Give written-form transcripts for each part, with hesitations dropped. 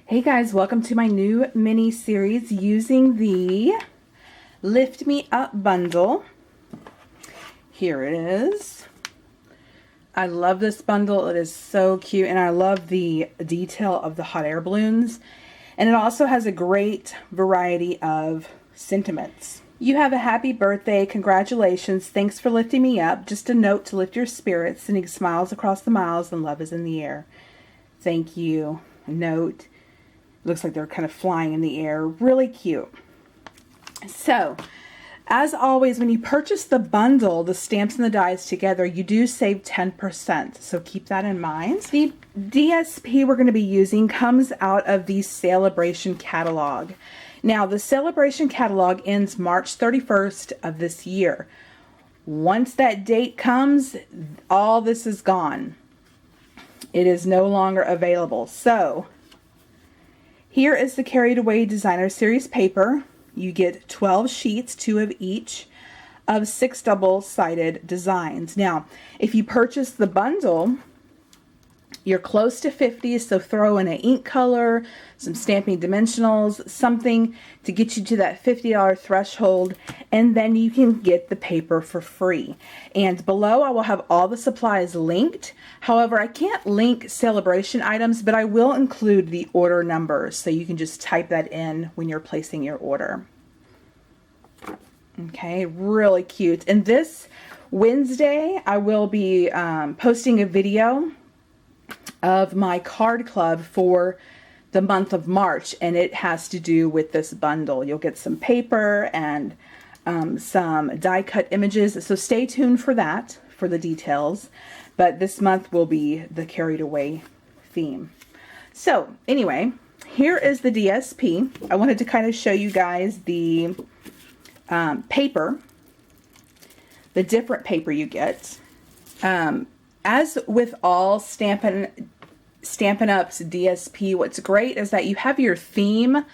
Hey guys, welcome to my new mini series using the Lift Me Up bundle. Here it is. I love this bundle. It is so cute, and I love the detail of the hot air balloons. And it also has a great variety of sentiments. You have a happy birthday, congratulations, thanks for lifting me up, just a note to lift your spirits, sending smiles across the miles and love is in the air. Thank you. A note. Looks like they're kind of flying in the air. Really cute. So, as always, when you purchase the bundle, the stamps and the dies together, you do save 10%. So keep that in mind. The DSP we're going to be using comes out of the Celebration catalog. Now, the Celebration catalog ends March 31st of this year. Once that date comes, all this is gone. It is no longer available. So, here is the Carried Away Designer Series paper. You get 12 sheets, 2 of each, of 6 double-sided designs. Now, if you purchase the bundle, you're close to 50, so throw in an ink color, some Stampin' dimensionals, something to get you to that $50 threshold, and then you can get the paper for free. And below I will have all the supplies linked. However, I can't link Celebration items, but I will include the order numbers, so you can just type that in when you're placing your order. Okay, really cute. And this Wednesday, I will be posting a video of my card club for the month of March, and it has to do with this bundle. You'll get some paper and some die cut images, so stay tuned for that, for the details. But this month will be the Carried Away theme. So anyway, here is the DSP. I wanted to kind of show you guys the paper, the different paper you get. As with all Stampin' Up's DSP, what's great is that you have your theme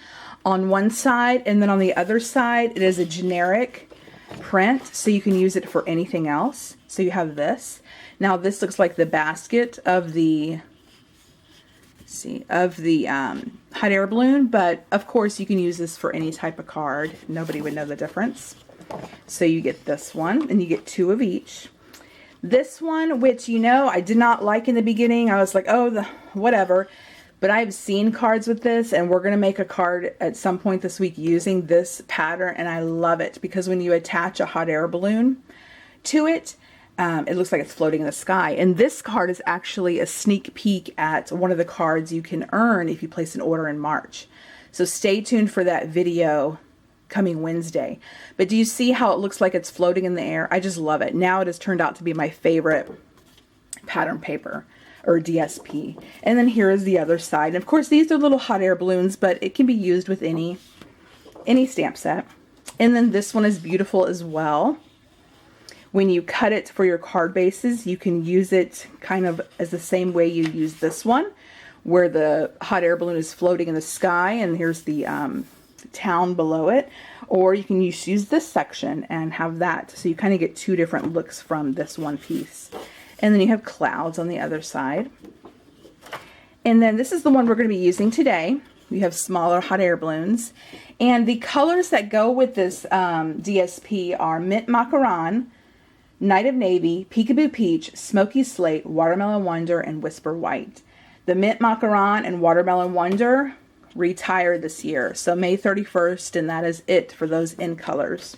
on one side, and then on the other side it is a generic print, so you can use it for anything else. So you have this. Now this looks like the basket of the hot air balloon, but of course you can use this for any type of card. Nobody would know the difference. So you get this one, and you get 2 of each. This one, which, you know, I did not like in the beginning. I was like, oh, whatever. But I've seen cards with this, and we're going to make a card at some point this week using this pattern, and I love it because when you attach a hot air balloon to it, it looks like it's floating in the sky. And this card is actually a sneak peek at one of the cards you can earn if you place an order in March. So stay tuned for that video coming Wednesday. But do you see how it looks like it's floating in the air? I just love it. Now it has turned out to be my favorite pattern paper, or DSP. And then here is the other side. And of course these are little hot air balloons, but it can be used with any stamp set. And then this one is beautiful as well. When you cut it for your card bases, you can use it kind of as the same way you use this one, where the hot air balloon is floating in the sky, and here's the town below it. Or you can use this section and have that, so you kind of get 2 different looks from this one piece. And then you have clouds on the other side. And then this is the one we're going to be using today. We have smaller hot air balloons, and the colors that go with this DSP are Mint Macaron, Night of Navy, Peekaboo Peach, Smoky Slate, Watermelon Wonder, and Whisper White. The Mint Macaron and Watermelon Wonder retired this year, so May 31st, and that is it for those in colors.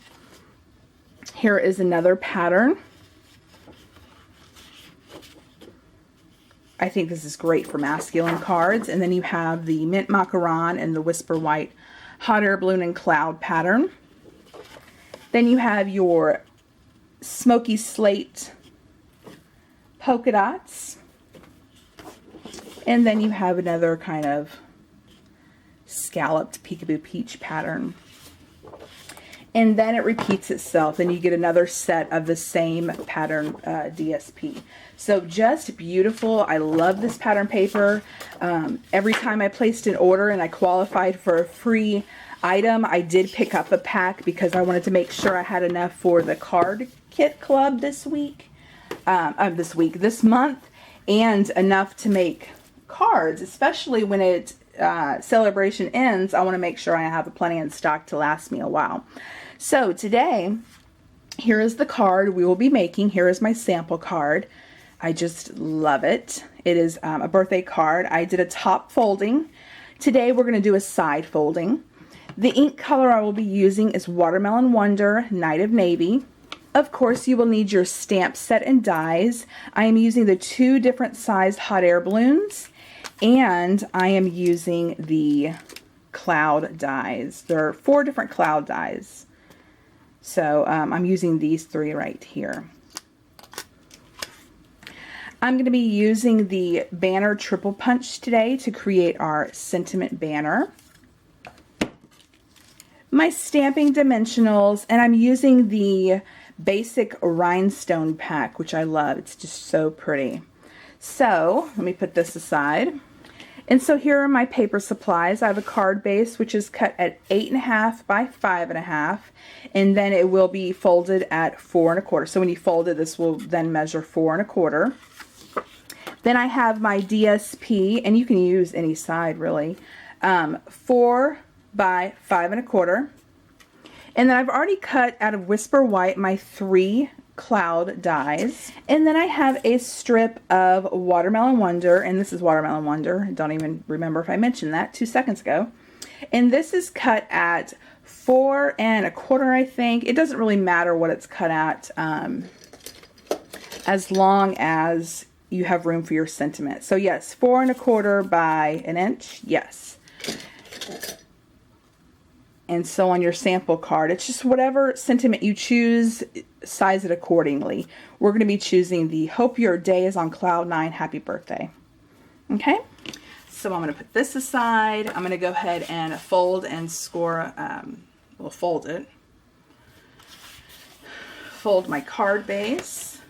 Here is another pattern. I think this is great for masculine cards. And then you have the Mint Macaron and the Whisper White hot air balloon and cloud pattern. Then you have your Smoky Slate polka dots. And then you have another kind of scalloped Peekaboo Peach pattern. And then it repeats itself, and you get another set of the same pattern DSP. So just beautiful. I love this pattern paper. Every time I placed an order and I qualified for a free item, I did pick up a pack because I wanted to make sure I had enough for the card kit club this month, and enough to make cards, especially when it celebration ends, I want to make sure I have plenty in stock to last me a while. So today, here is the card we will be making. Here is my sample card. I just love it. It is a birthday card. I did a top folding. Today we're going to do a side folding. The ink color I will be using is Watermelon Wonder Night of Navy. Of course, you will need your stamp set and dies. I am using the 2 different sized hot air balloons, and I am using the cloud dies. There are 4 different cloud dies. So I'm using these 3 right here. I'm going to be using the banner triple punch today to create our sentiment banner. My stamping dimensionals, and I'm using the basic rhinestone pack, which I love. It's just so pretty. So let me put this aside. And so here are my paper supplies. I have a card base, which is cut at 8.5 by 5.5, and then it will be folded at 4 1/4. So when you fold it, this will then measure 4 1/4. Then I have my DSP, and you can use any side really, 4 by 5 1/4. And then I've already cut out of Whisper White my 3 cloud dies. And then I have a strip of Watermelon Wonder, and this is Watermelon Wonder. I don't even remember if I mentioned that 2 seconds ago. And this is cut at 4 1/4, I think. It doesn't really matter what it's cut at, as long as you have room for your sentiment. So yes, 4 1/4 by 1 inch, yes. And so on your sample card, it's just whatever sentiment you choose, size it accordingly. We're going to be choosing the Hope Your Day is on Cloud 9 Happy Birthday. Okay, so I'm going to put this aside. I'm going to go ahead and fold and score, we'll fold it. Fold my card base.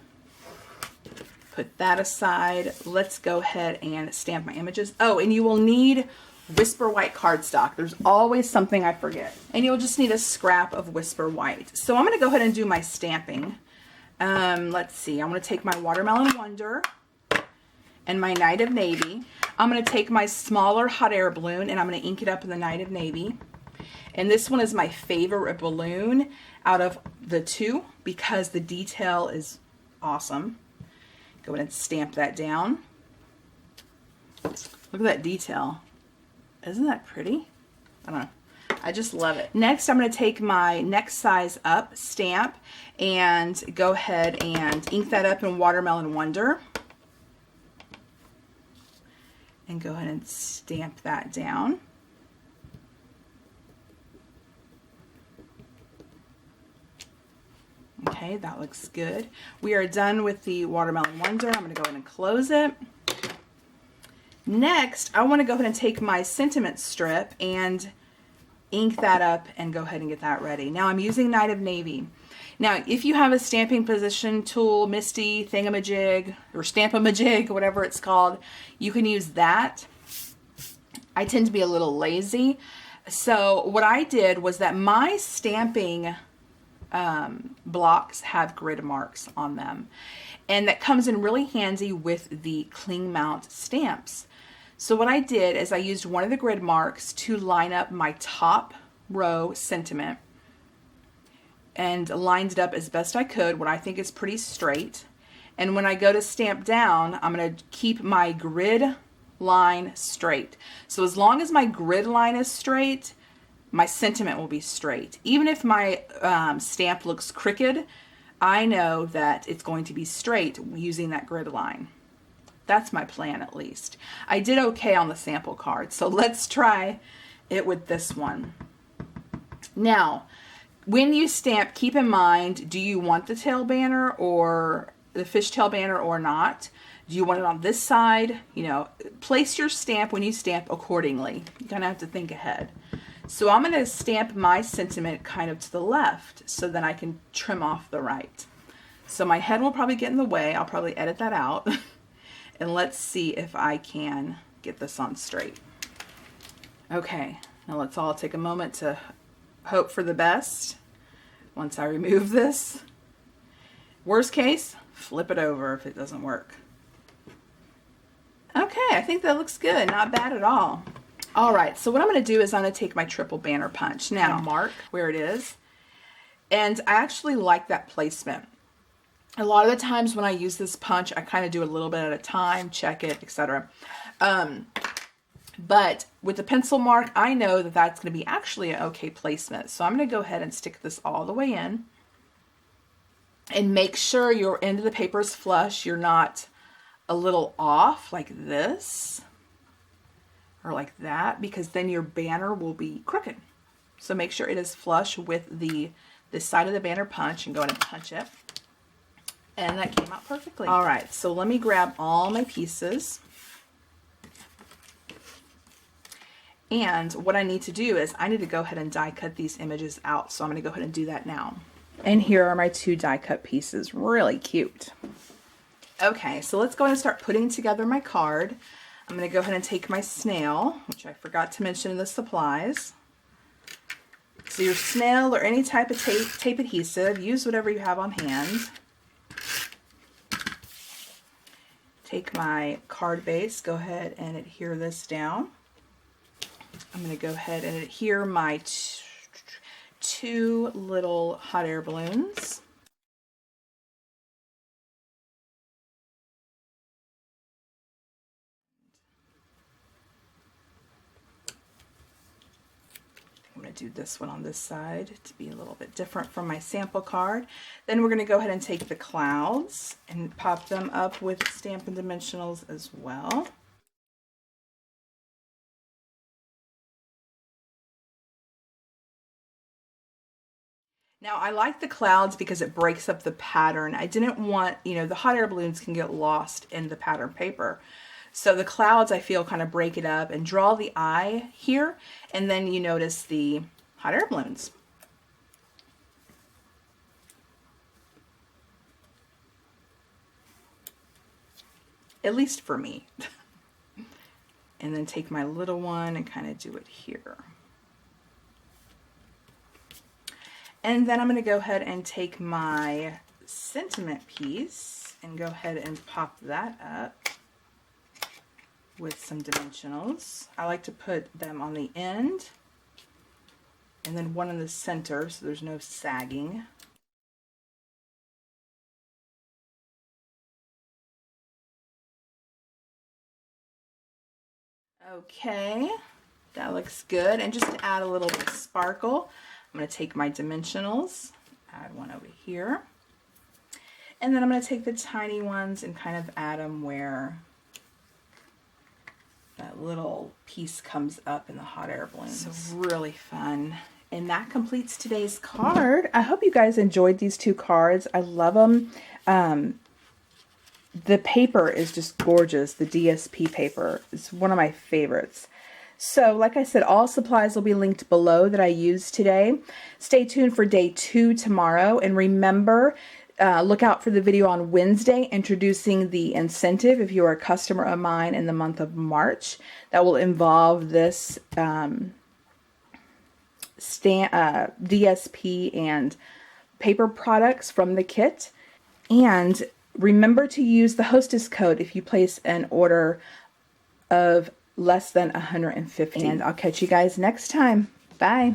Put that aside. Let's go ahead and stamp my images. Oh, and you will need Whisper White cardstock. There's always something I forget. And you'll just need a scrap of Whisper White. So I'm going to go ahead and do my stamping. Let's see. I'm going to take my Watermelon Wonder and my Night of Navy. I'm going to take my smaller hot air balloon and I'm going to ink it up in the Night of Navy. And this one is my favorite balloon out of the 2 because the detail is awesome. Go ahead and stamp that down. Look at that detail. Isn't that pretty? I don't know. I just love it. Next, I'm going to take my next size up stamp and go ahead and ink that up in Watermelon Wonder. And go ahead and stamp that down. Okay, that looks good. We are done with the Watermelon Wonder. I'm going to go ahead and close it. Next, I want to go ahead and take my sentiment strip and ink that up and go ahead and get that ready. Now I'm using Night of Navy. Now, if you have a stamping position tool, Misty, Thingamajig, or Stamp-a-majig, whatever it's called, you can use that. I tend to be a little lazy. So what I did was that my stamping blocks have grid marks on them. And that comes in really handy with the cling mount stamps. So what I did is I used one of the grid marks to line up my top row sentiment and lined it up as best I could, what I think is pretty straight. And when I go to stamp down, I'm going to keep my grid line straight. So as long as my grid line is straight, my sentiment will be straight. Even if my stamp looks crooked, I know that it's going to be straight using that grid line. That's my plan, at least. I did okay on the sample card, so let's try it with this one. Now, when you stamp, keep in mind, do you want the tail banner or the fishtail banner or not? Do you want it on this side? You know, place your stamp when you stamp accordingly. You kind of have to think ahead. So I'm going to stamp my sentiment kind of to the left so then I can trim off the right. So my head will probably get in the way. I'll probably edit that out. And let's see if I can get this on straight. Okay, now let's all take a moment to hope for the best once I remove this. Worst case, flip it over if it doesn't work. Okay, I think that looks good. Not bad at all. All right, so what I'm going to do is I'm going to take my triple banner punch. Now, mark where it is. And I actually like that placement. A lot of the times when I use this punch, I kind of do a little bit at a time, check it, etc. But with the pencil mark, I know that that's going to be actually an okay placement. So I'm going to go ahead and stick this all the way in. And make sure your end of the paper is flush. You're not a little off like this or like that, because then your banner will be crooked. So make sure it is flush with this side of the banner punch and go ahead and punch it. And that came out perfectly. All right, so let me grab all my pieces. And what I need to do is I need to go ahead and die cut these images out. So I'm going to go ahead and do that now. And here are my 2 die cut pieces. Really cute. Okay, so let's go ahead and start putting together my card. I'm going to go ahead and take my snail, which I forgot to mention in the supplies. So your snail or any type of tape adhesive, use whatever you have on hand. Take my card base, go ahead and adhere this down. I'm going to go ahead and adhere my 2 little hot air balloons. I'm going to do this one on this side to be a little bit different from my sample card. Then we're going to go ahead and take the clouds and pop them up with Stampin' Dimensionals as well. Now I like the clouds because it breaks up the pattern. I didn't want, you know, the hot air balloons can get lost in the pattern paper. So the clouds, I feel, kind of break it up and draw the eye here, and then you notice the hot air balloons. At least for me. And then take my little one and kind of do it here. And then I'm going to go ahead and take my sentiment piece and go ahead and pop that up with some dimensionals. I like to put them on the end and then one in the center so there's no sagging. Okay, that looks good. And just to add a little bit of sparkle, I'm going to take my dimensionals, add one over here, and then I'm going to take the tiny ones and kind of add them where that little piece comes up in the hot air balloons. So really fun. And that completes today's card. I hope you guys enjoyed these 2 cards. I love them. The paper is just gorgeous. The DSP paper is one of my favorites. So like I said, all supplies will be linked below that I used today. Stay tuned for day 2 tomorrow. And remember, look out for the video on Wednesday introducing the incentive if you are a customer of mine in the month of March. That will involve this DSP and paper products from the kit. And remember to use the HOSTESS code if you place an order of less than $150. And I'll catch you guys next time. Bye.